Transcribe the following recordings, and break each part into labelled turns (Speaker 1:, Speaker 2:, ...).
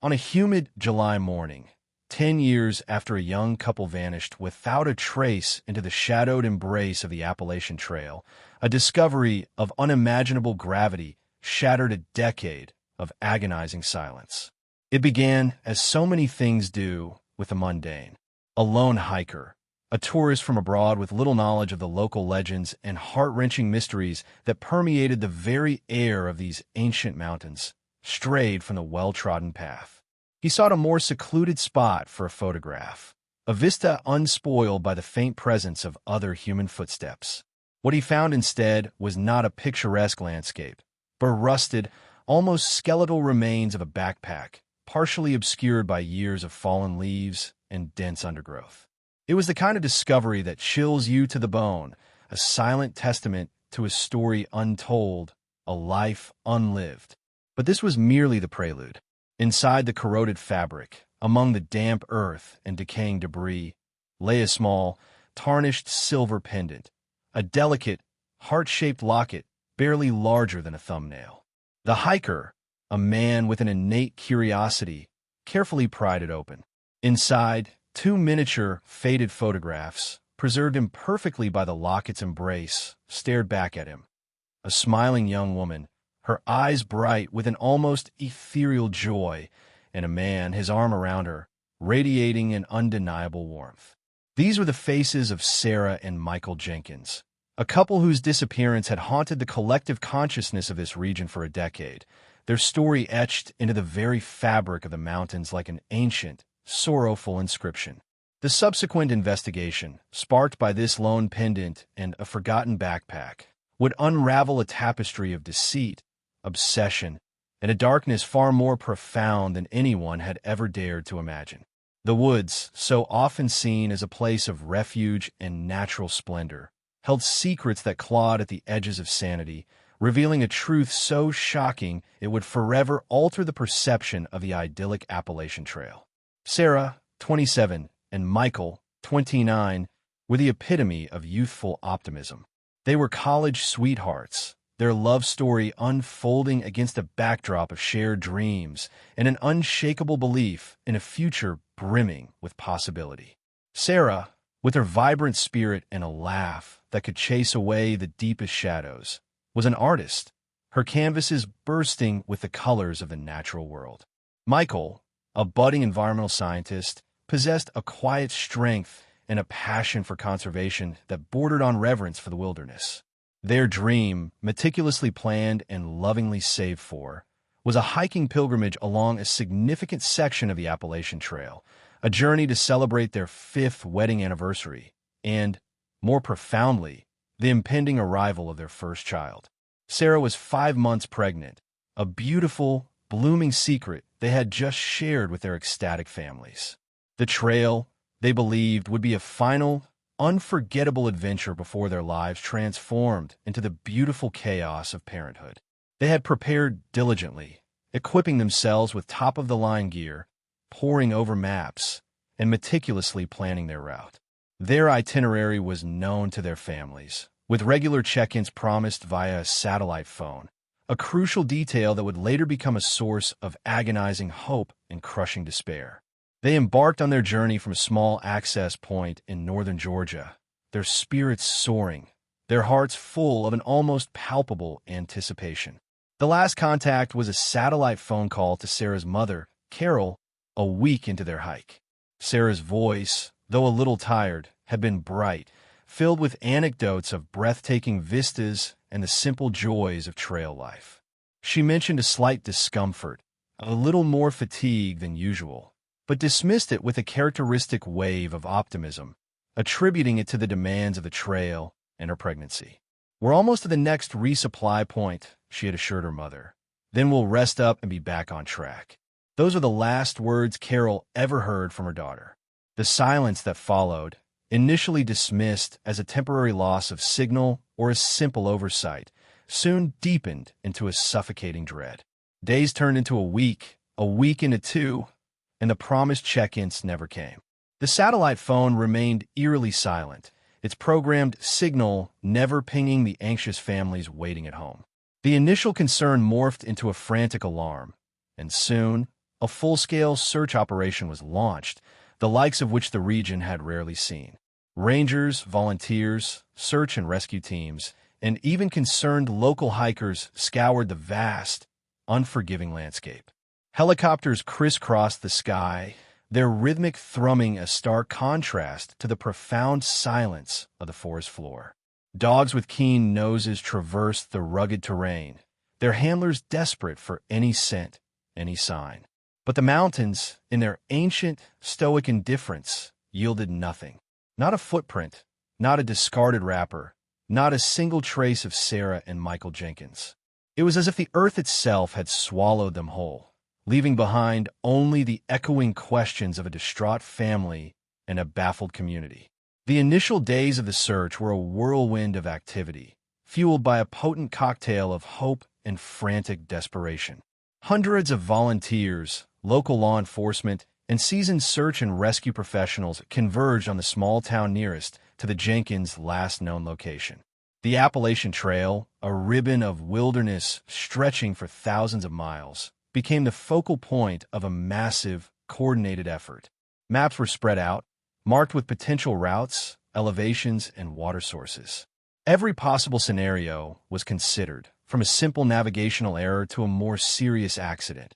Speaker 1: On a humid July morning, 10 years after a young couple vanished without a trace into the shadowed embrace of the Appalachian Trail, a discovery of unimaginable gravity shattered a decade of agonizing silence. It began, as so many things do, with the mundane. A lone hiker, a tourist from abroad with little knowledge of the local legends and heart-wrenching mysteries that permeated the very air of these ancient mountains, strayed from the well-trodden path. He sought a more secluded spot for a photograph, a vista unspoiled by the faint presence of other human footsteps. What he found instead was not a picturesque landscape, but rusted, almost skeletal remains of a backpack, partially obscured by years of fallen leaves and dense undergrowth. It was the kind of discovery that chills you to the bone, a silent testament to a story untold, a life unlived. But this was merely the prelude. Inside the corroded fabric, among the damp earth and decaying debris, lay a small, tarnished silver pendant, a delicate, heart-shaped locket barely larger than a thumbnail. The hiker, a man with an innate curiosity, carefully pried it open. Inside, two miniature, faded photographs, preserved imperfectly by the locket's embrace, stared back at him. A smiling young woman, her eyes bright with an almost ethereal joy, and a man, his arm around her, radiating an undeniable warmth. These were the faces of Sarah and Michael Jenkins, a couple whose disappearance had haunted the collective consciousness of this region for a decade, their story etched into the very fabric of the mountains like an ancient, sorrowful inscription. The subsequent investigation, sparked by this lone pendant and a forgotten backpack, would unravel a tapestry of deceit, obsession, and a darkness far more profound than anyone had ever dared to imagine. The woods, so often seen as a place of refuge and natural splendor, held secrets that clawed at the edges of sanity, revealing a truth so shocking it would forever alter the perception of the idyllic Appalachian Trail. Sarah, 27, and Michael, 29, were the epitome of youthful optimism. They were college sweethearts, their love story unfolding against a backdrop of shared dreams and an unshakable belief in a future brimming with possibility. Sarah, with her vibrant spirit and a laugh that could chase away the deepest shadows, was an artist, her canvases bursting with the colors of the natural world. Michael, a budding environmental scientist, possessed a quiet strength and a passion for conservation that bordered on reverence for the wilderness. Their dream, meticulously planned and lovingly saved for, was a hiking pilgrimage along a significant section of the Appalachian Trail, a journey to celebrate their 5th wedding anniversary, and, more profoundly, the impending arrival of their first child. Sarah was 5 months pregnant, a beautiful, blooming secret they had just shared with their ecstatic families. The trail, they believed, would be a final, unforgettable adventure before their lives transformed into the beautiful chaos of parenthood. They had prepared diligently, equipping themselves with top-of-the-line gear, poring over maps, and meticulously planning their route. Their itinerary was known to their families, with regular check-ins promised via a satellite phone, a crucial detail that would later become a source of agonizing hope and crushing despair. They embarked on their journey from a small access point in northern Georgia, their spirits soaring, their hearts full of an almost palpable anticipation. The last contact was a satellite phone call to Sarah's mother, Carol, a week into their hike. Sarah's voice, though a little tired, had been bright, filled with anecdotes of breathtaking vistas and the simple joys of trail life. She mentioned a slight discomfort, a little more fatigue than usual, but dismissed it with a characteristic wave of optimism, attributing it to the demands of the trail and her pregnancy. "We're almost to the next resupply point," she had assured her mother. "Then we'll rest up and be back on track." Those are the last words Carol ever heard from her daughter. The silence that followed, initially dismissed as a temporary loss of signal or a simple oversight, soon deepened into a suffocating dread. Days turned into a week into 2, and the promised check-ins never came. The satellite phone remained eerily silent, its programmed signal never pinging the anxious families waiting at home. The initial concern morphed into a frantic alarm, and soon, a full-scale search operation was launched, the likes of which the region had rarely seen. Rangers, volunteers, search and rescue teams, and even concerned local hikers scoured the vast, unforgiving landscape. Helicopters crisscrossed the sky, their rhythmic thrumming a stark contrast to the profound silence of the forest floor. Dogs with keen noses traversed the rugged terrain, their handlers desperate for any scent, any sign. But the mountains, in their ancient, stoic indifference, yielded nothing. Not a footprint, not a discarded wrapper, not a single trace of Sarah and Michael Jenkins. It was as if the earth itself had swallowed them whole, leaving behind only the echoing questions of a distraught family and a baffled community. The initial days of the search were a whirlwind of activity, fueled by a potent cocktail of hope and frantic desperation. Hundreds of volunteers, local law enforcement, and seasoned search and rescue professionals converged on the small town nearest to the Jenkins' last known location. The Appalachian Trail, a ribbon of wilderness stretching for thousands of miles, became the focal point of a massive, coordinated effort. Maps were spread out, marked with potential routes, elevations, and water sources. Every possible scenario was considered, from a simple navigational error to a more serious accident,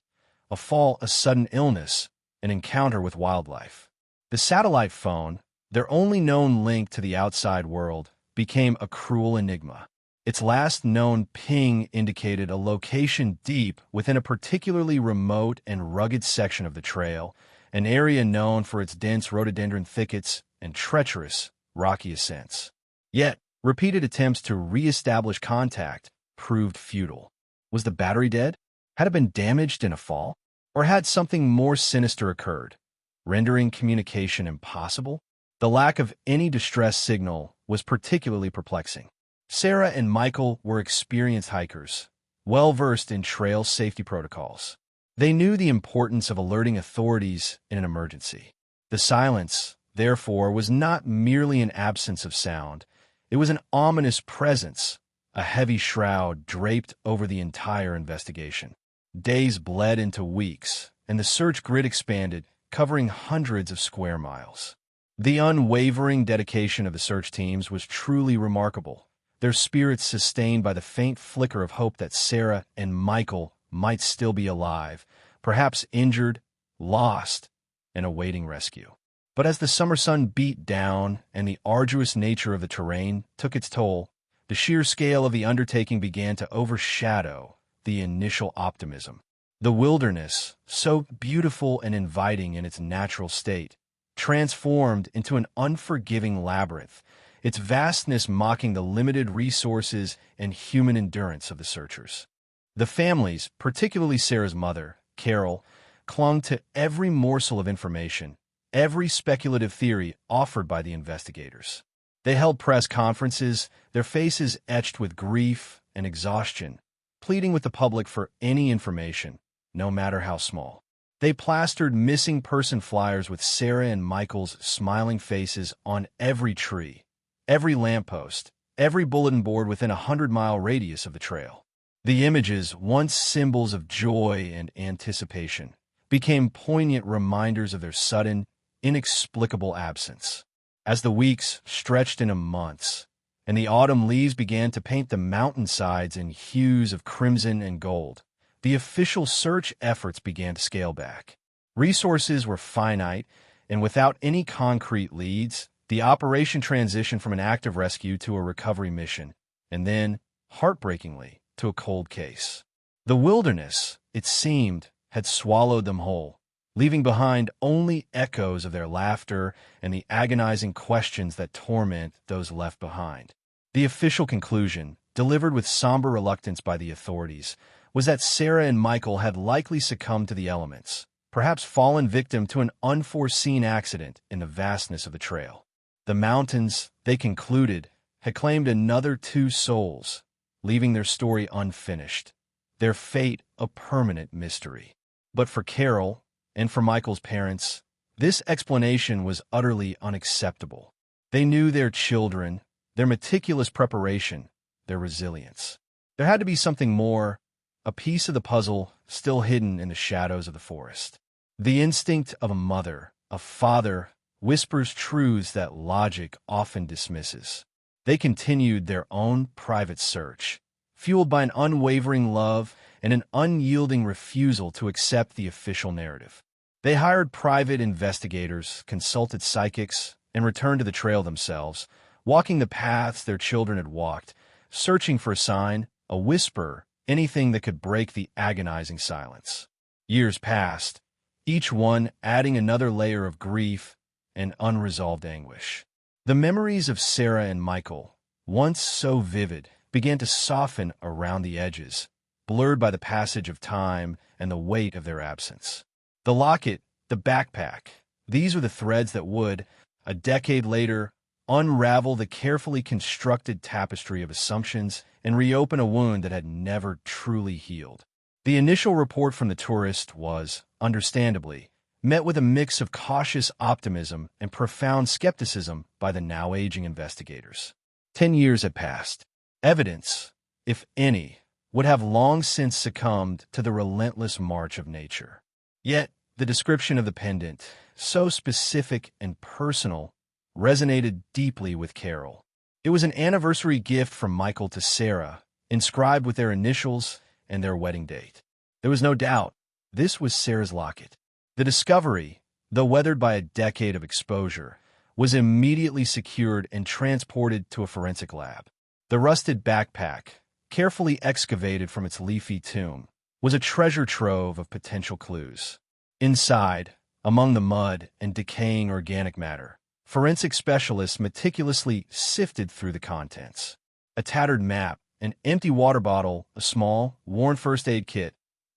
Speaker 1: a fall, a sudden illness, an encounter with wildlife. The satellite phone, their only known link to the outside world, became a cruel enigma. Its last known ping indicated a location deep within a particularly remote and rugged section of the trail, an area known for its dense rhododendron thickets and treacherous, rocky ascents. Yet, repeated attempts to re-establish contact proved futile. Was the battery dead? Had it been damaged in a fall? Or had something more sinister occurred, rendering communication impossible? The lack of any distress signal was particularly perplexing. Sarah and Michael were experienced hikers, well-versed in trail safety protocols. They knew the importance of alerting authorities in an emergency. The silence, therefore, was not merely an absence of sound. It was an ominous presence, a heavy shroud draped over the entire investigation. Days bled into weeks, and the search grid expanded, covering hundreds of square miles. The unwavering dedication of the search teams was truly remarkable, their spirits sustained by the faint flicker of hope that Sarah and Michael might still be alive, perhaps injured, lost, and awaiting rescue. But as the summer sun beat down and the arduous nature of the terrain took its toll, the sheer scale of the undertaking began to overshadow the initial optimism. The wilderness, so beautiful and inviting in its natural state, transformed into an unforgiving labyrinth, its vastness mocking the limited resources and human endurance of the searchers. The families, particularly Sarah's mother, Carol, clung to every morsel of information, every speculative theory offered by the investigators. They held press conferences, their faces etched with grief and exhaustion, pleading with the public for any information, no matter how small. They plastered missing person flyers with Sarah and Michael's smiling faces on every tree, every lamppost, every bulletin board within a 100-mile radius of the trail. The images, once symbols of joy and anticipation, became poignant reminders of their sudden, inexplicable absence. As the weeks stretched into months, and the autumn leaves began to paint the mountainsides in hues of crimson and gold, the official search efforts began to scale back. Resources were finite, and without any concrete leads, the operation transitioned from an active rescue to a recovery mission, and then, heartbreakingly, to a cold case. The wilderness, it seemed, had swallowed them whole, leaving behind only echoes of their laughter and the agonizing questions that torment those left behind. The official conclusion, delivered with somber reluctance by the authorities, was that Sarah and Michael had likely succumbed to the elements, perhaps fallen victim to an unforeseen accident in the vastness of the trail. The mountains, they concluded, had claimed another 2 souls, leaving their story unfinished, their fate a permanent mystery. But for Carol, and for Michael's parents, this explanation was utterly unacceptable. They knew their children, their meticulous preparation, their resilience. There had to be something more, a piece of the puzzle still hidden in the shadows of the forest. The instinct of a mother, a father, whispers truths that logic often dismisses. They continued their own private search, fueled by an unwavering love and an unyielding refusal to accept the official narrative. They hired private investigators, consulted psychics, and returned to the trail themselves, walking the paths their children had walked, searching for a sign, a whisper, anything that could break the agonizing silence. Years passed, each one adding another layer of grief and unresolved anguish. The memories of Sarah and Michael, once so vivid, began to soften around the edges, blurred by the passage of time and the weight of their absence. The locket, the backpack, these were the threads that would, a decade later, unravel the carefully constructed tapestry of assumptions and reopen a wound that had never truly healed. The initial report from the tourist was, understandably, met with a mix of cautious optimism and profound skepticism by the now aging investigators. 10 years had passed. Evidence, if any, would have long since succumbed to the relentless march of nature. Yet, the description of the pendant, so specific and personal, resonated deeply with Carol. It was an anniversary gift from Michael to Sarah, inscribed with their initials and their wedding date. There was no doubt this was Sarah's locket. The discovery, though weathered by a decade of exposure, was immediately secured and transported to a forensic lab. The rusted backpack, carefully excavated from its leafy tomb, was a treasure trove of potential clues. Inside, among the mud and decaying organic matter, forensic specialists meticulously sifted through the contents. A tattered map, an empty water bottle, a small, worn first aid kit,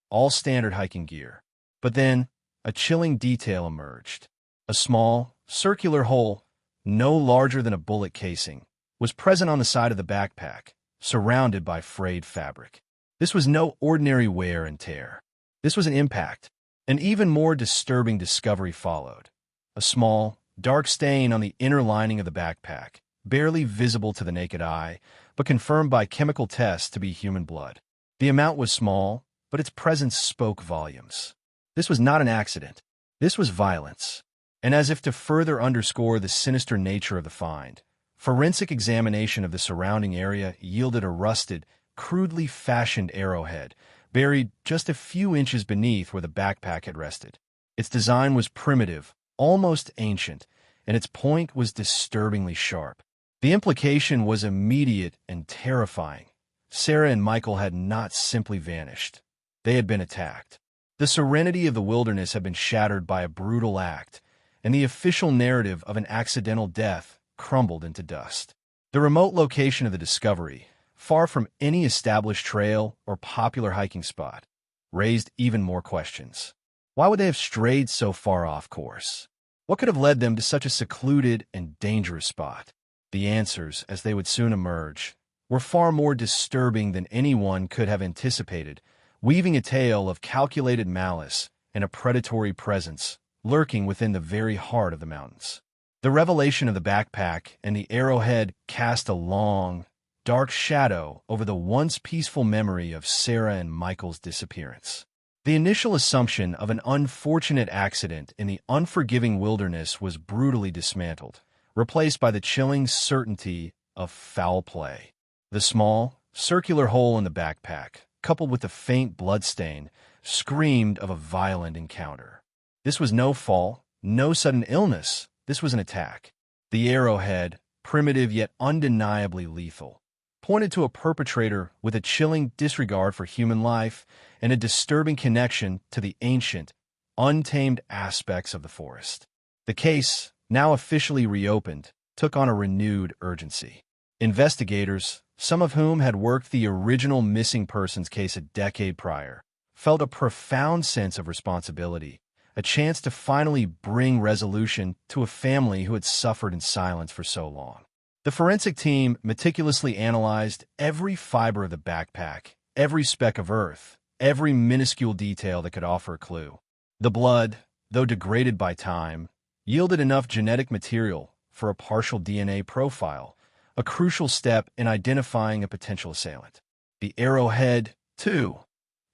Speaker 1: all standard hiking gear. But then, a chilling detail emerged. A small, circular hole, no larger than a bullet casing, was present on the side of the backpack, surrounded by frayed fabric. This was no ordinary wear and tear. This was an impact. An even more disturbing discovery followed. A small, dark stain on the inner lining of the backpack, barely visible to the naked eye, but confirmed by chemical tests to be human blood. The amount was small, but its presence spoke volumes. This was not an accident. This was violence. And as if to further underscore the sinister nature of the find, forensic examination of the surrounding area yielded a rusted, crudely fashioned arrowhead, buried just a few inches beneath where the backpack had rested. Its design was primitive, almost ancient, and its point was disturbingly sharp. The implication was immediate and terrifying. Sarah and Michael had not simply vanished. They had been attacked. The serenity of the wilderness had been shattered by a brutal act, and the official narrative of an accidental death crumbled into dust. The remote location of the discovery, far from any established trail or popular hiking spot, raised even more questions. Why would they have strayed so far off course? What could have led them to such a secluded and dangerous spot? The answers, as they would soon emerge, were far more disturbing than anyone could have anticipated, weaving a tale of calculated malice and a predatory presence lurking within the very heart of the mountains. The revelation of the backpack and the arrowhead cast a long, dark shadow over the once peaceful memory of Sarah and Michael's disappearance. The initial assumption of an unfortunate accident in the unforgiving wilderness was brutally dismantled, replaced by the chilling certainty of foul play. The small, circular hole in the backpack, coupled with the faint bloodstain, screamed of a violent encounter. This was no fall, no sudden illness. This was an attack. The arrowhead, primitive yet undeniably lethal, pointed to a perpetrator with a chilling disregard for human life and a disturbing connection to the ancient, untamed aspects of the forest. The case, now officially reopened, took on a renewed urgency. Investigators, some of whom had worked the original missing persons case a decade prior, felt a profound sense of responsibility, a chance to finally bring resolution to a family who had suffered in silence for so long. The forensic team meticulously analyzed every fiber of the backpack, every speck of earth, every minuscule detail that could offer a clue. The blood, though degraded by time, yielded enough genetic material for a partial DNA profile, a crucial step in identifying a potential assailant. The arrowhead, too,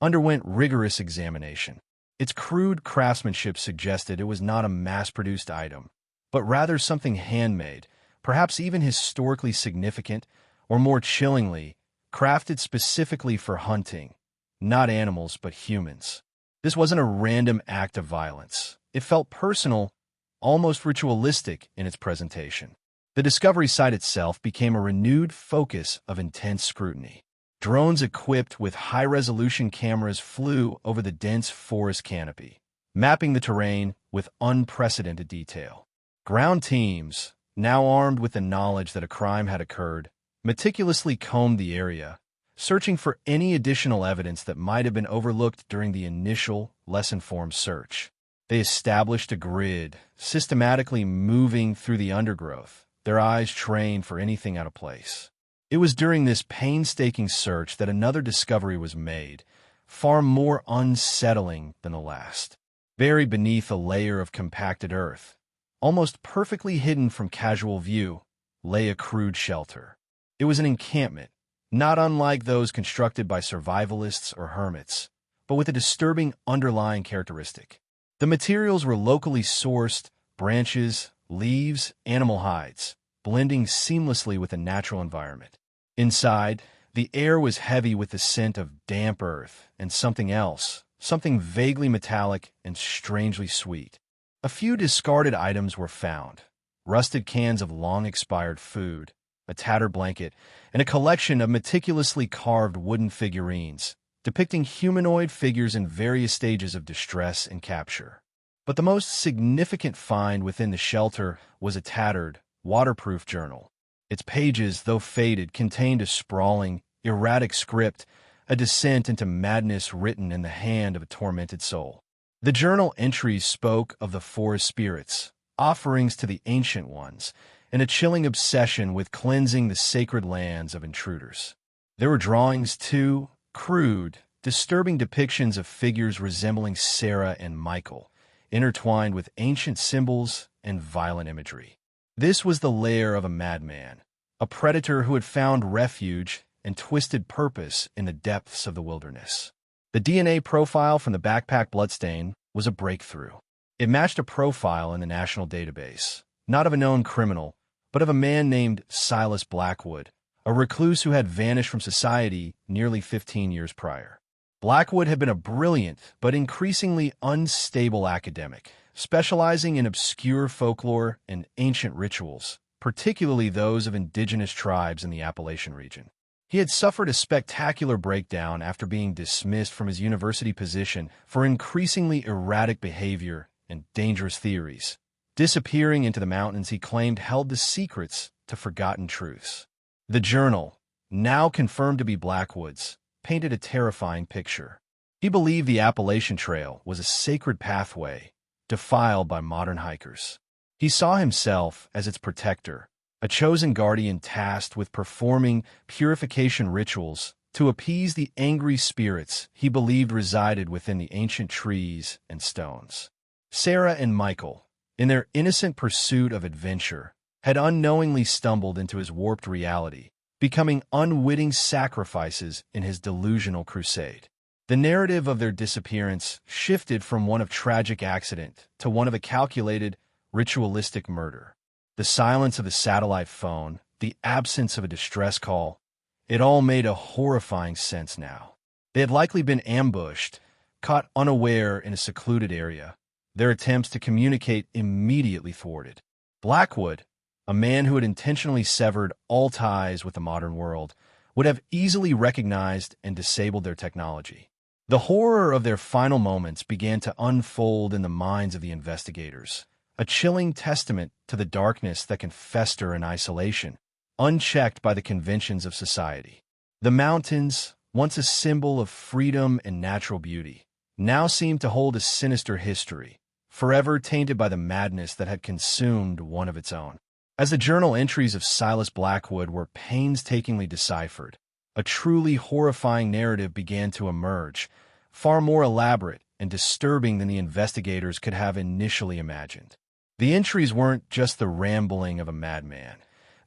Speaker 1: underwent rigorous examination. Its crude craftsmanship suggested it was not a mass-produced item, but rather something handmade, perhaps even historically significant, or more chillingly, crafted specifically for hunting, not animals but humans. This wasn't a random act of violence. It felt personal, almost ritualistic in its presentation. The discovery site itself became a renewed focus of intense scrutiny. Drones equipped with high-resolution cameras flew over the dense forest canopy, mapping the terrain with unprecedented detail. Ground teams, now armed with the knowledge that a crime had occurred, meticulously combed the area, searching for any additional evidence that might have been overlooked during the initial, less-informed search. They established a grid, systematically moving through the undergrowth, their eyes trained for anything out of place. It was during this painstaking search that another discovery was made, far more unsettling than the last. Buried beneath a layer of compacted earth, almost perfectly hidden from casual view, lay a crude shelter. It was an encampment, not unlike those constructed by survivalists or hermits, but with a disturbing underlying characteristic. The materials were locally sourced, branches, leaves, animal hides, blending seamlessly with the natural environment. Inside, the air was heavy with the scent of damp earth and something else, something vaguely metallic and strangely sweet. A few discarded items were found: rusted cans of long-expired food, a tattered blanket, and a collection of meticulously carved wooden figurines, depicting humanoid figures in various stages of distress and capture. But the most significant find within the shelter was a tattered, waterproof journal. Its pages, though faded, contained a sprawling, erratic script, a descent into madness written in the hand of a tormented soul. The journal entries spoke of the forest spirits, offerings to the ancient ones, and a chilling obsession with cleansing the sacred lands of intruders. There were drawings, too, crude, disturbing depictions of figures resembling Sarah and Michael, intertwined with ancient symbols and violent imagery. This was the lair of a madman, a predator who had found refuge and twisted purpose in the depths of the wilderness. The DNA profile from the backpack bloodstain was a breakthrough. It matched a profile in the national database, not of a known criminal, but of a man named Silas Blackwood, a recluse who had vanished from society nearly 15 years prior. Blackwood had been a brilliant but increasingly unstable academic, specializing in obscure folklore and ancient rituals, particularly those of indigenous tribes in the Appalachian region. He had suffered a spectacular breakdown after being dismissed from his university position for increasingly erratic behavior and dangerous theories, disappearing into the mountains he claimed held the secrets to forgotten truths. The journal, now confirmed to be Blackwood's, painted a terrifying picture. He believed the Appalachian Trail was a sacred pathway, defiled by modern hikers. He saw himself as its protector, a chosen guardian tasked with performing purification rituals to appease the angry spirits he believed resided within the ancient trees and stones. Sarah and Michael, in their innocent pursuit of adventure, had unknowingly stumbled into his warped reality, becoming unwitting sacrifices in his delusional crusade. The narrative of their disappearance shifted from one of tragic accident to one of a calculated, ritualistic murder. The silence of the satellite phone, the absence of a distress call, it all made a horrifying sense now. They had likely been ambushed, caught unaware in a secluded area, their attempts to communicate immediately thwarted. Blackwood, a man who had intentionally severed all ties with the modern world, would have easily recognized and disabled their technology. The horror of their final moments began to unfold in the minds of the investigators, a chilling testament to the darkness that can fester in isolation, unchecked by the conventions of society. The mountains, once a symbol of freedom and natural beauty, now seemed to hold a sinister history, forever tainted by the madness that had consumed one of its own. As the journal entries of Silas Blackwood were painstakingly deciphered, a truly horrifying narrative began to emerge, far more elaborate and disturbing than the investigators could have initially imagined. The entries weren't just the rambling of a madman.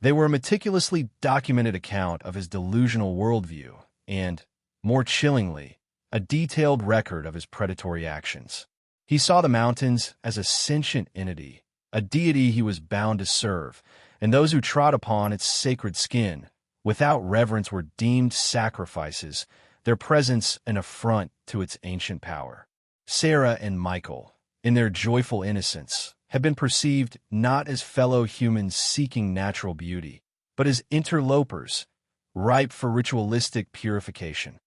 Speaker 1: They were a meticulously documented account of his delusional worldview and, more chillingly, a detailed record of his predatory actions. He saw the mountains as a sentient entity, a deity he was bound to serve, and those who trod upon its sacred skin, without reverence, were deemed sacrifices, their presence an affront to its ancient power. Sarah and Michael, in their joyful innocence, had been perceived not as fellow humans seeking natural beauty, but as interlopers, ripe for ritualistic purification.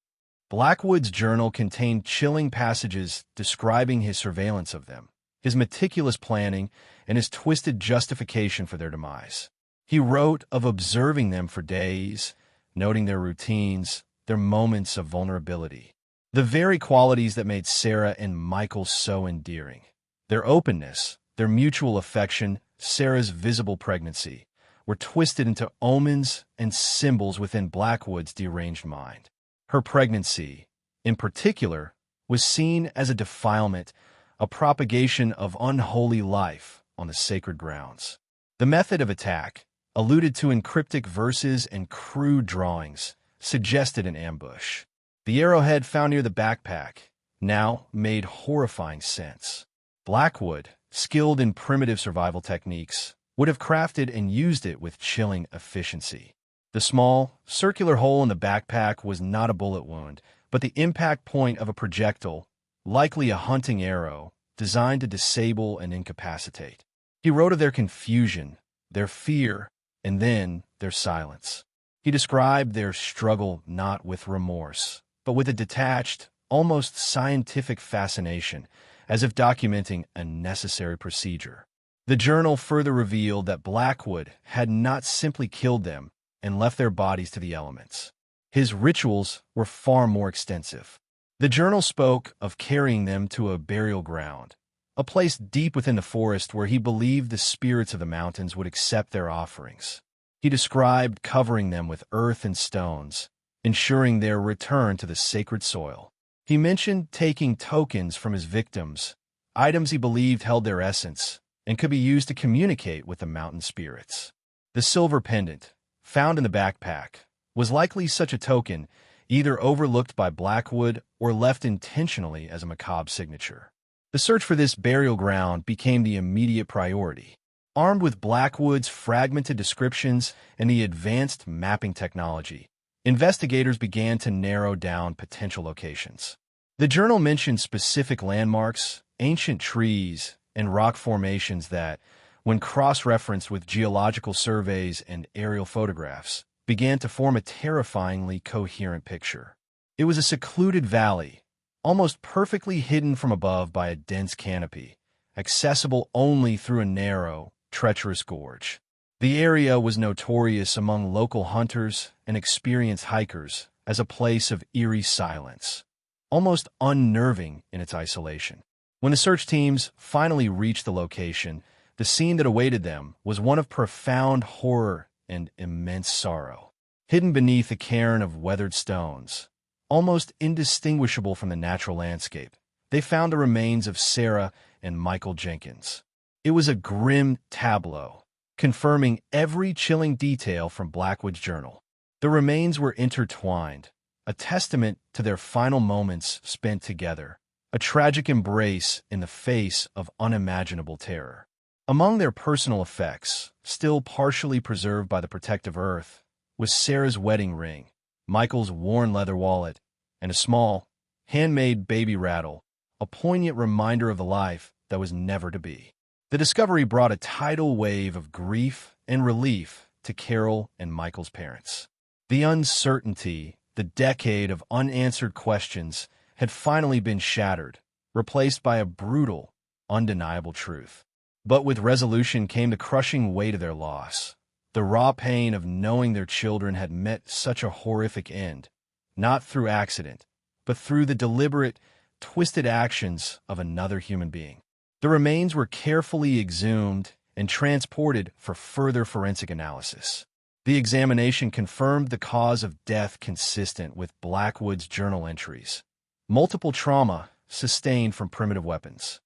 Speaker 1: Blackwood's journal contained chilling passages describing his surveillance of them, his meticulous planning, and his twisted justification for their demise. He wrote of observing them for days, noting their routines, their moments of vulnerability. The very qualities that made Sarah and Michael so endearing. Their openness, their mutual affection, Sarah's visible pregnancy, were twisted into omens and symbols within Blackwood's deranged mind. Her pregnancy, in particular, was seen as a defilement, a propagation of unholy life on the sacred grounds. The method of attack, alluded to in cryptic verses and crude drawings, suggested an ambush. The arrowhead found near the backpack now made horrifying sense. Blackwood, skilled in primitive survival techniques, would have crafted and used it with chilling efficiency. The small, circular hole in the backpack was not a bullet wound, but the impact point of a projectile, likely a hunting arrow, designed to disable and incapacitate. He wrote of their confusion, their fear, and then their silence. He described their struggle not with remorse, but with a detached, almost scientific fascination, as if documenting a necessary procedure. The journal further revealed that Blackwood had not simply killed them and left their bodies to the elements. His rituals were far more extensive. The journal spoke of carrying them to a burial ground, a place deep within the forest where he believed the spirits of the mountains would accept their offerings. He described covering them with earth and stones, ensuring their return to the sacred soil. He mentioned taking tokens from his victims, items he believed held their essence and could be used to communicate with the mountain spirits. The silver pendant, found in the backpack, was likely such a token, either overlooked by Blackwood or left intentionally as a macabre signature. The search for this burial ground became the immediate priority. Armed with Blackwood's fragmented descriptions and the advanced mapping technology, investigators began to narrow down potential locations. The journal mentioned specific landmarks, ancient trees, and rock formations that, when cross-referenced with geological surveys and aerial photographs, began to form a terrifyingly coherent picture. It was a secluded valley, almost perfectly hidden from above by a dense canopy, accessible only through a narrow, treacherous gorge. The area was notorious among local hunters and experienced hikers as a place of eerie silence, almost unnerving in its isolation. When the search teams finally reached the location, the scene that awaited them was one of profound horror and immense sorrow. Hidden beneath a cairn of weathered stones, almost indistinguishable from the natural landscape, they found the remains of Sarah and Michael Jenkins. It was a grim tableau, confirming every chilling detail from Blackwood's journal. The remains were intertwined, a testament to their final moments spent together, a tragic embrace in the face of unimaginable terror. Among their personal effects, still partially preserved by the protective earth, was Sarah's wedding ring, Michael's worn leather wallet, and a small, handmade baby rattle, a poignant reminder of the life that was never to be. The discovery brought a tidal wave of grief and relief to Carol and Michael's parents. The uncertainty, the decade of unanswered questions, had finally been shattered, replaced by a brutal, undeniable truth. But with resolution came the crushing weight of their loss, the raw pain of knowing their children had met such a horrific end, not through accident, but through the deliberate, twisted actions of another human being. The remains were carefully exhumed and transported for further forensic analysis. The examination confirmed the cause of death consistent with Blackwood's journal entries: multiple trauma sustained from primitive weapons.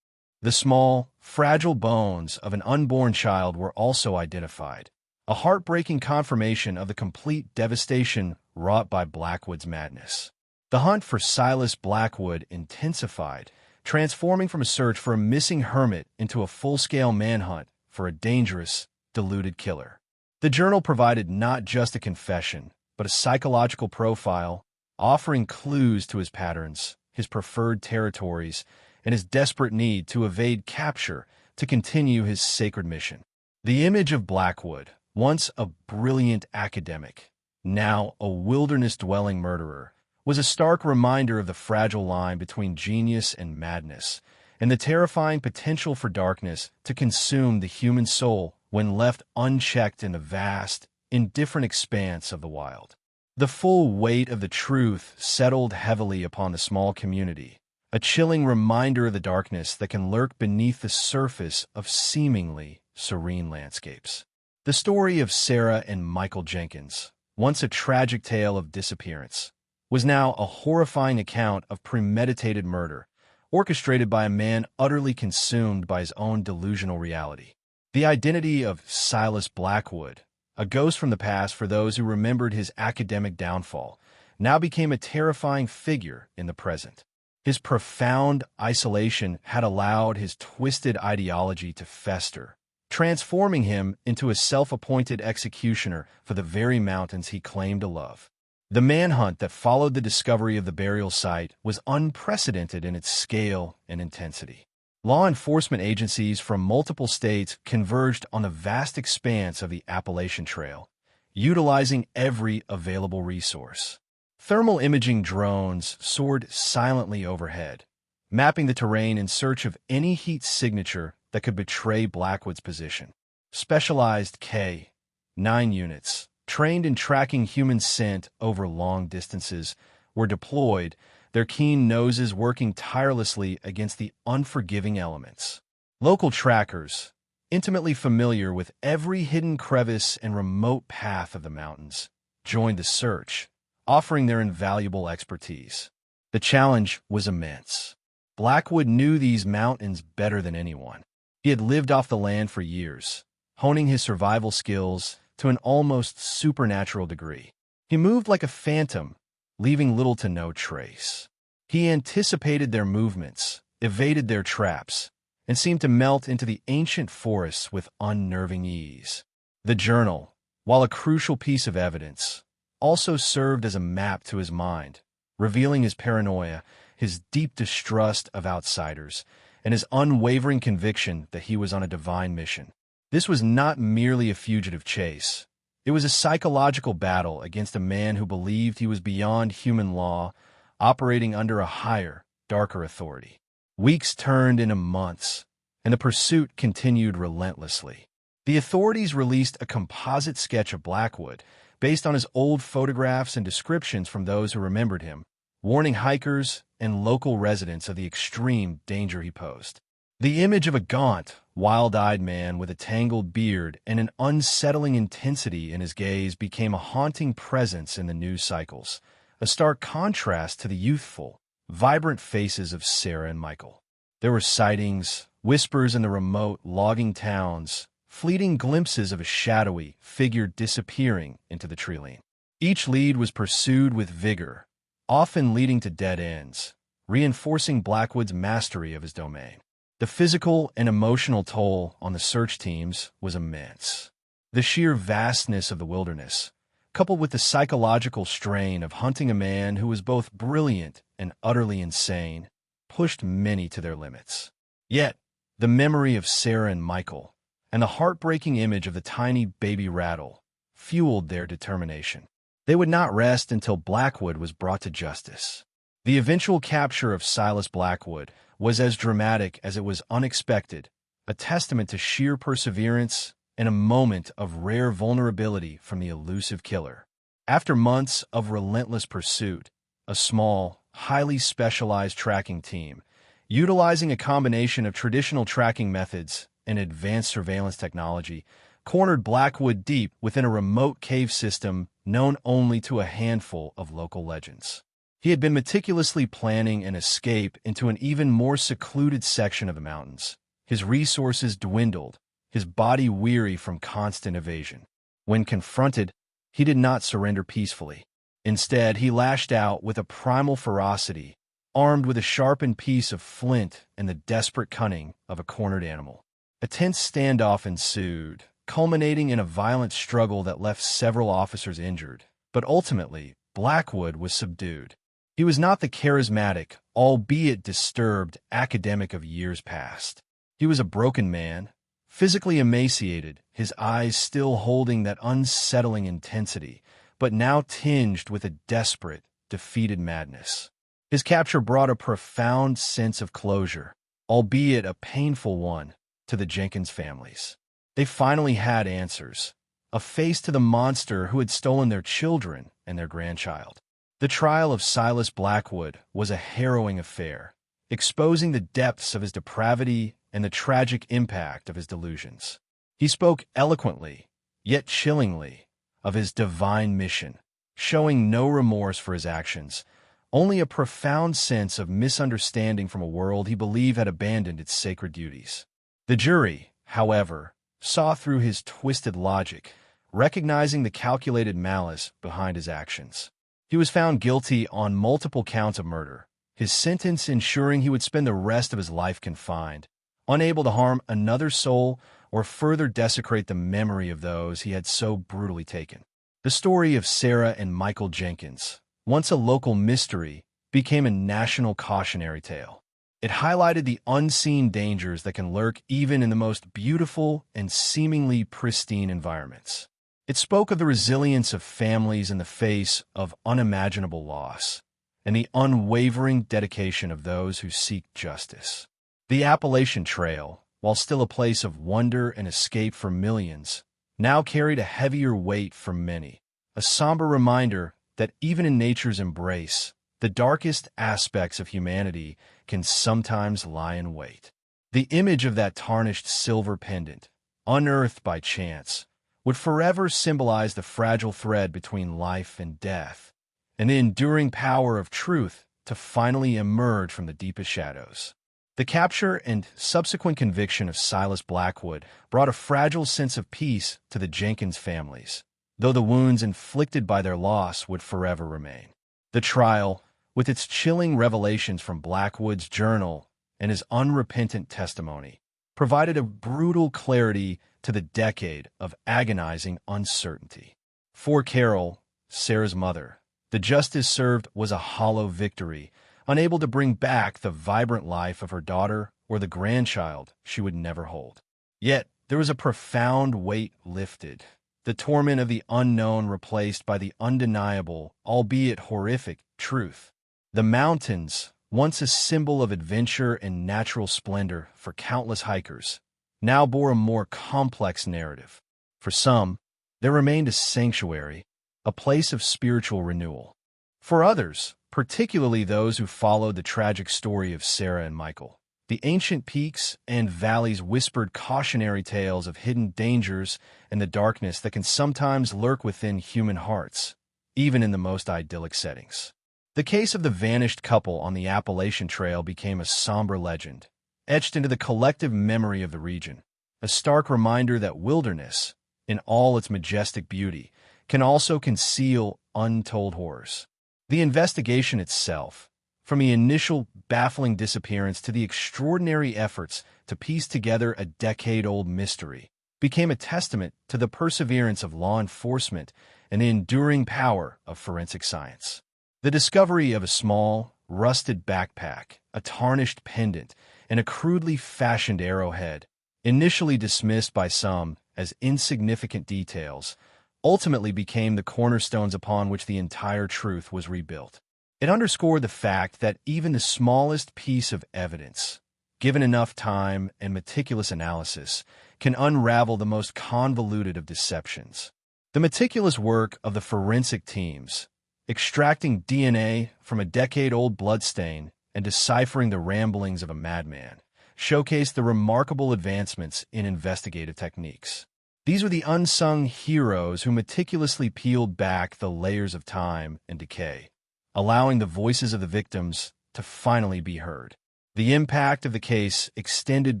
Speaker 1: The small, fragile bones of an unborn child were also identified, a heartbreaking confirmation of the complete devastation wrought by Blackwood's madness. The hunt for Silas Blackwood intensified, transforming from a search for a missing hermit into a full-scale manhunt for a dangerous, deluded killer. The journal provided not just a confession, but a psychological profile, offering clues to his patterns, his preferred territories, and his desperate need to evade capture to continue his sacred mission. The image of Blackwood, once a brilliant academic, now a wilderness-dwelling murderer, was a stark reminder of the fragile line between genius and madness, and the terrifying potential for darkness to consume the human soul when left unchecked in the vast, indifferent expanse of the wild. The full weight of the truth settled heavily upon the small community, a chilling reminder of the darkness that can lurk beneath the surface of seemingly serene landscapes. The story of Sarah and Michael Jenkins, once a tragic tale of disappearance, was now a horrifying account of premeditated murder, orchestrated by a man utterly consumed by his own delusional reality. The identity of Silas Blackwood, a ghost from the past for those who remembered his academic downfall, now became a terrifying figure in the present. His profound isolation had allowed his twisted ideology to fester, transforming him into a self-appointed executioner for the very mountains he claimed to love. The manhunt that followed the discovery of the burial site was unprecedented in its scale and intensity. Law enforcement agencies from multiple states converged on the vast expanse of the Appalachian Trail, utilizing every available resource. Thermal imaging drones soared silently overhead, mapping the terrain in search of any heat signature that could betray Blackwood's position. Specialized K-9 units, trained in tracking human scent over long distances, were deployed, their keen noses working tirelessly against the unforgiving elements. Local trackers, intimately familiar with every hidden crevice and remote path of the mountains, joined the search, offering their invaluable expertise. The challenge was immense. Blackwood knew these mountains better than anyone. He had lived off the land for years, honing his survival skills to an almost supernatural degree. He moved like a phantom, leaving little to no trace. He anticipated their movements, evaded their traps, and seemed to melt into the ancient forests with unnerving ease. The journal, while a crucial piece of evidence, also served as a map to his mind, revealing his paranoia, his deep distrust of outsiders, and his unwavering conviction that he was on a divine mission. This was not merely a fugitive chase. It was a psychological battle against a man who believed he was beyond human law, operating under a higher, darker authority. Weeks turned into months, and the pursuit continued relentlessly. The authorities released a composite sketch of Blackwood based on his old photographs and descriptions from those who remembered him, warning hikers and local residents of the extreme danger he posed. The image of a gaunt, wild-eyed man with a tangled beard and an unsettling intensity in his gaze became a haunting presence in the news cycles, a stark contrast to the youthful, vibrant faces of Sarah and Michael. There were sightings, whispers in the remote, logging towns, fleeting glimpses of a shadowy figure disappearing into the treeline. Each lead was pursued with vigor, often leading to dead ends, reinforcing Blackwood's mastery of his domain. The physical and emotional toll on the search teams was immense. The sheer vastness of the wilderness, coupled with the psychological strain of hunting a man who was both brilliant and utterly insane, pushed many to their limits. Yet, the memory of Sarah and Michael, and the heartbreaking image of the tiny baby rattle, fueled their determination. They would not rest until Blackwood was brought to justice. The eventual capture of Silas Blackwood was as dramatic as it was unexpected, a testament to sheer perseverance and a moment of rare vulnerability from the elusive killer. After months of relentless pursuit, a small, highly specialized tracking team, utilizing a combination of traditional tracking methods and advanced surveillance technology, cornered Blackwood deep within a remote cave system known only to a handful of local legends. He had been meticulously planning an escape into an even more secluded section of the mountains. His resources dwindled, his body weary from constant evasion. When confronted, he did not surrender peacefully. Instead, he lashed out with a primal ferocity, armed with a sharpened piece of flint and the desperate cunning of a cornered animal. A tense standoff ensued, culminating in a violent struggle that left several officers injured. But ultimately, Blackwood was subdued. He was not the charismatic, albeit disturbed, academic of years past. He was a broken man, physically emaciated, his eyes still holding that unsettling intensity, but now tinged with a desperate, defeated madness. His capture brought a profound sense of closure, albeit a painful one, to the Jenkins families. They finally had answers, a face to the monster who had stolen their children and their grandchild. The trial of Silas Blackwood was a harrowing affair, exposing the depths of his depravity and the tragic impact of his delusions. He spoke eloquently, yet chillingly, of his divine mission, showing no remorse for his actions, only a profound sense of misunderstanding from a world he believed had abandoned its sacred duties. The jury, however, saw through his twisted logic, recognizing the calculated malice behind his actions. He was found guilty on multiple counts of murder, his sentence ensuring he would spend the rest of his life confined, unable to harm another soul or further desecrate the memory of those he had so brutally taken. The story of Sarah and Michael Jenkins, once a local mystery, became a national cautionary tale. It highlighted the unseen dangers that can lurk even in the most beautiful and seemingly pristine environments. It spoke of the resilience of families in the face of unimaginable loss, and the unwavering dedication of those who seek justice. The Appalachian Trail, while still a place of wonder and escape for millions, now carried a heavier weight for many, a somber reminder that even in nature's embrace, the darkest aspects of humanity can sometimes lie in wait. The image of that tarnished silver pendant, unearthed by chance, would forever symbolize the fragile thread between life and death, and the enduring power of truth to finally emerge from the deepest shadows. The capture and subsequent conviction of Silas Blackwood brought a fragile sense of peace to the Jenkins families, though the wounds inflicted by their loss would forever remain. The trial, with its chilling revelations from Blackwood's journal and his unrepentant testimony, provided a brutal clarity to the decade of agonizing uncertainty. For Carol, Sarah's mother, the justice served was a hollow victory, unable to bring back the vibrant life of her daughter or the grandchild she would never hold. Yet, there was a profound weight lifted, the torment of the unknown replaced by the undeniable, albeit horrific, truth. The mountains, once a symbol of adventure and natural splendor for countless hikers, now bore a more complex narrative. For some, there remained a sanctuary, a place of spiritual renewal. For others, particularly those who followed the tragic story of Sarah and Michael, the ancient peaks and valleys whispered cautionary tales of hidden dangers and the darkness that can sometimes lurk within human hearts, even in the most idyllic settings. The case of the vanished couple on the Appalachian Trail became a somber legend, etched into the collective memory of the region, a stark reminder that wilderness, in all its majestic beauty, can also conceal untold horrors. The investigation itself, from the initial baffling disappearance to the extraordinary efforts to piece together a decade-old mystery, became a testament to the perseverance of law enforcement and the enduring power of forensic science. The discovery of a small, rusted backpack, a tarnished pendant, and a crudely fashioned arrowhead, initially dismissed by some as insignificant details, ultimately became the cornerstones upon which the entire truth was rebuilt. It underscored the fact that even the smallest piece of evidence, given enough time and meticulous analysis, can unravel the most convoluted of deceptions. The meticulous work of the forensic teams, extracting DNA from a decade-old bloodstain and deciphering the ramblings of a madman, showcased the remarkable advancements in investigative techniques. These were the unsung heroes who meticulously peeled back the layers of time and decay, allowing the voices of the victims to finally be heard. The impact of the case extended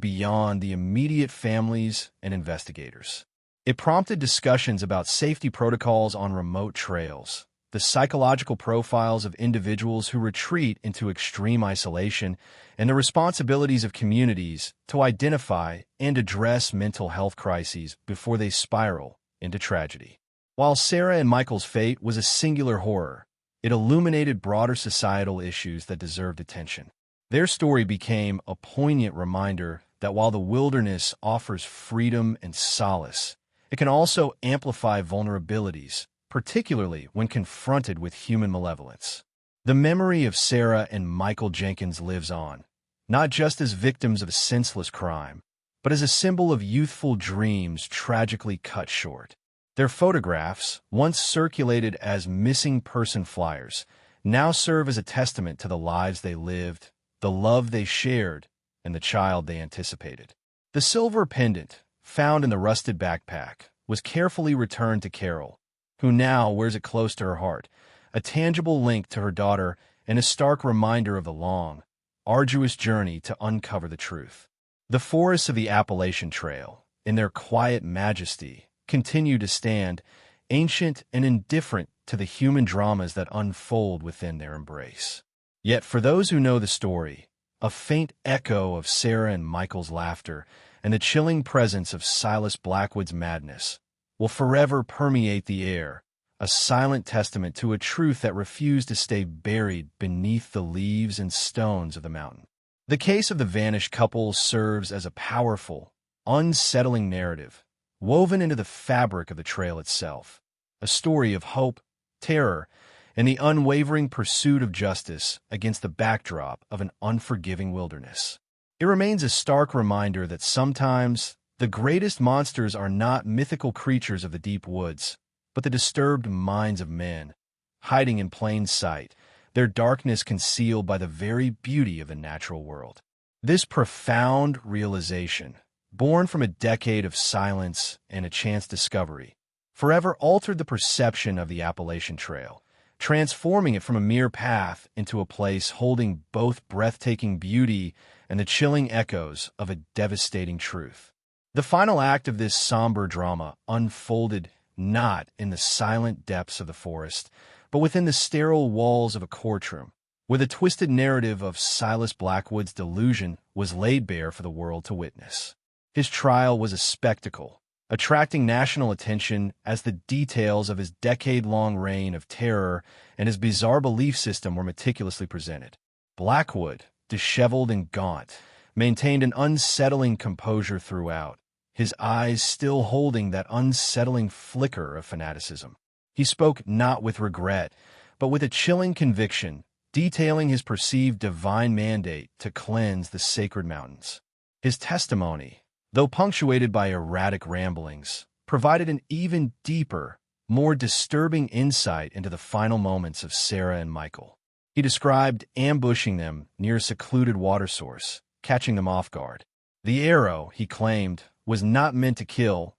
Speaker 1: beyond the immediate families and investigators. It prompted discussions about safety protocols on remote trails, the psychological profiles of individuals who retreat into extreme isolation, and the responsibilities of communities to identify and address mental health crises before they spiral into tragedy. While Sarah and Michael's fate was a singular horror, it illuminated broader societal issues that deserved attention. Their story became a poignant reminder that while the wilderness offers freedom and solace, it can also amplify vulnerabilities, particularly when confronted with human malevolence. The memory of Sarah and Michael Jenkins lives on, not just as victims of a senseless crime, but as a symbol of youthful dreams tragically cut short. Their photographs, once circulated as missing person flyers, now serve as a testament to the lives they lived, the love they shared, and the child they anticipated. The silver pendant, found in the rusted backpack, was carefully returned to Carol, who now wears it close to her heart, a tangible link to her daughter and a stark reminder of the long, arduous journey to uncover the truth. The forests of the Appalachian Trail, in their quiet majesty, continue to stand, ancient and indifferent to the human dramas that unfold within their embrace. Yet for those who know the story, a faint echo of Sarah and Michael's laughter and the chilling presence of Silas Blackwood's madness will forever permeate the air, a silent testament to a truth that refused to stay buried beneath the leaves and stones of the mountain. The case of the vanished couple serves as a powerful, unsettling narrative, woven into the fabric of the trail itself, a story of hope, terror, and the unwavering pursuit of justice against the backdrop of an unforgiving wilderness. It remains a stark reminder that sometimes the greatest monsters are not mythical creatures of the deep woods, but the disturbed minds of men, hiding in plain sight, their darkness concealed by the very beauty of the natural world. This profound realization, born from a decade of silence and a chance discovery, forever altered the perception of the Appalachian Trail, transforming it from a mere path into a place holding both breathtaking beauty and the chilling echoes of a devastating truth. The final act of this somber drama unfolded not in the silent depths of the forest, but within the sterile walls of a courtroom, where the twisted narrative of Silas Blackwood's delusion was laid bare for the world to witness. His trial was a spectacle, attracting national attention as the details of his decade-long reign of terror and his bizarre belief system were meticulously presented. Blackwood, disheveled and gaunt, maintained an unsettling composure throughout, his eyes still holding that unsettling flicker of fanaticism. He spoke not with regret, but with a chilling conviction, detailing his perceived divine mandate to cleanse the sacred mountains. His testimony, though punctuated by erratic ramblings, provided an even deeper, more disturbing insight into the final moments of Sarah and Michael. He described ambushing them near a secluded water source, catching them off guard. The arrow, he claimed, was not meant to kill,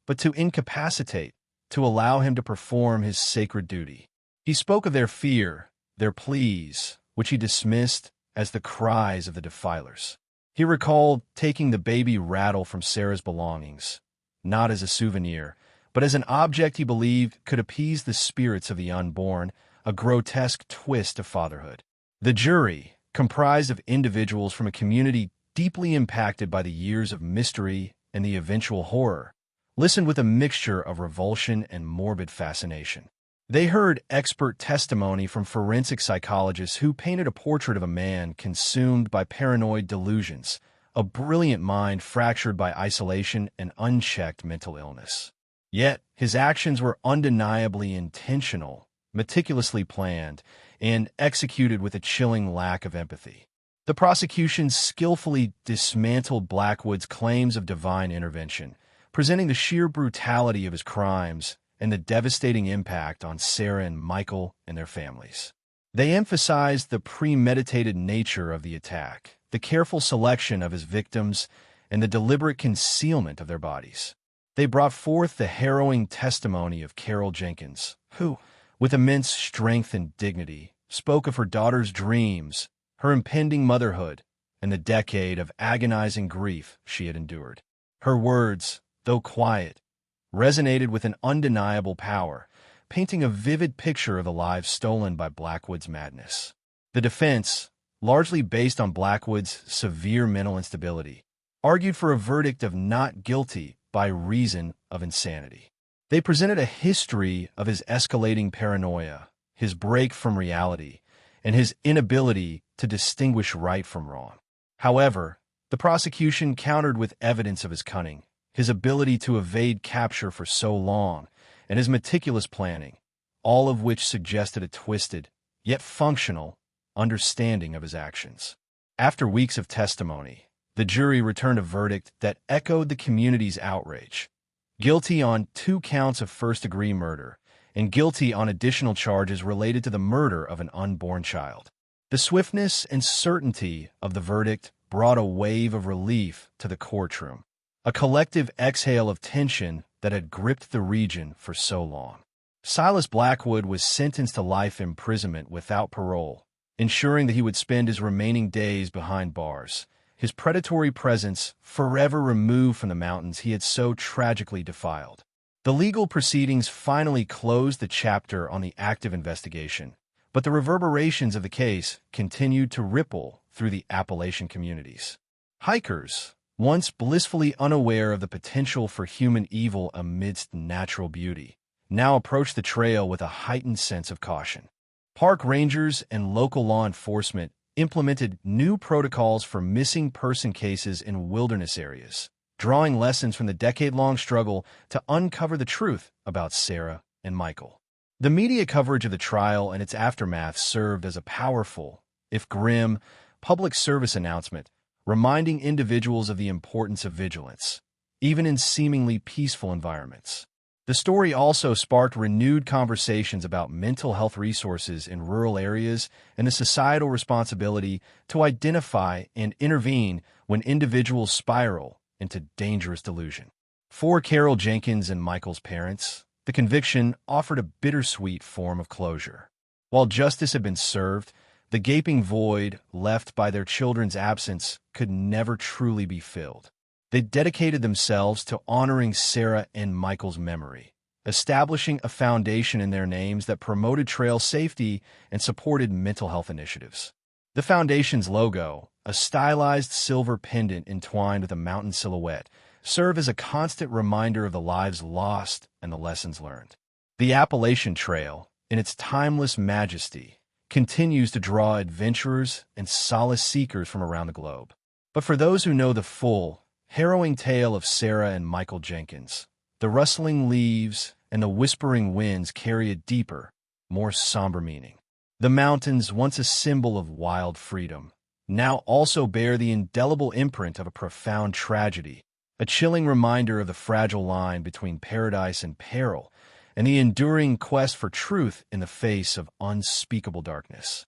Speaker 1: but to incapacitate, to allow him to perform his sacred duty. He spoke of their fear, their pleas, which he dismissed as the cries of the defilers. He recalled taking the baby rattle from Sarah's belongings, not as a souvenir, but as an object he believed could appease the spirits of the unborn, a grotesque twist of fatherhood. The jury, comprised of individuals from a community deeply impacted by the years of mystery and the eventual horror, listened with a mixture of revulsion and morbid fascination. They heard expert testimony from forensic psychologists who painted a portrait of a man consumed by paranoid delusions, a brilliant mind fractured by isolation and unchecked mental illness. Yet, his actions were undeniably intentional, meticulously planned, and executed with a chilling lack of empathy. The prosecution skillfully dismantled Blackwood's claims of divine intervention, presenting the sheer brutality of his crimes and the devastating impact on Sarah and Michael and their families. They emphasized the premeditated nature of the attack, the careful selection of his victims, and the deliberate concealment of their bodies. They brought forth the harrowing testimony of Carol Jenkins, who, with immense strength and dignity, spoke of her daughter's dreams, her impending motherhood, and the decade of agonizing grief she had endured. Her words, though quiet, resonated with an undeniable power, painting a vivid picture of the lives stolen by Blackwood's madness. The defense, largely based on Blackwood's severe mental instability, argued for a verdict of not guilty by reason of insanity. They presented a history of his escalating paranoia, his break from reality, and his inability to distinguish right from wrong. However, the prosecution countered with evidence of his cunning, his ability to evade capture for so long, and his meticulous planning, all of which suggested a twisted, yet functional, understanding of his actions. After weeks of testimony, the jury returned a verdict that echoed the community's outrage: guilty on 2 counts of first-degree murder, and guilty on additional charges related to the murder of an unborn child. The swiftness and certainty of the verdict brought a wave of relief to the courtroom, a collective exhale of tension that had gripped the region for so long. Silas Blackwood was sentenced to life imprisonment without parole, ensuring that he would spend his remaining days behind bars, his predatory presence forever removed from the mountains he had so tragically defiled. The legal proceedings finally closed the chapter on the active investigation, but the reverberations of the case continued to ripple through the Appalachian communities. Hikers, once blissfully unaware of the potential for human evil amidst natural beauty, now approached the trail with a heightened sense of caution. Park rangers and local law enforcement implemented new protocols for missing person cases in wilderness areas, drawing lessons from the decade-long struggle to uncover the truth about Sarah and Michael. The media coverage of the trial and its aftermath served as a powerful, if grim, public service announcement, reminding individuals of the importance of vigilance, even in seemingly peaceful environments. The story also sparked renewed conversations about mental health resources in rural areas and the societal responsibility to identify and intervene when individuals spiral into dangerous delusion. For Carol Jenkins and Michael's parents, the conviction offered a bittersweet form of closure. While justice had been served, the gaping void left by their children's absence could never truly be filled. They dedicated themselves to honoring Sarah and Michael's memory, establishing a foundation in their names that promoted trail safety and supported mental health initiatives. The foundation's logo, a stylized silver pendant entwined with a mountain silhouette, served as a constant reminder of the lives lost and the lessons learned. The Appalachian Trail, in its timeless majesty, continues to draw adventurers and solace seekers from around the globe. But for those who know the full, harrowing tale of Sarah and Michael Jenkins, the rustling leaves and the whispering winds carry a deeper, more somber meaning. The mountains, once a symbol of wild freedom, now also bear the indelible imprint of a profound tragedy, a chilling reminder of the fragile line between paradise and peril, and the enduring quest for truth in the face of unspeakable darkness.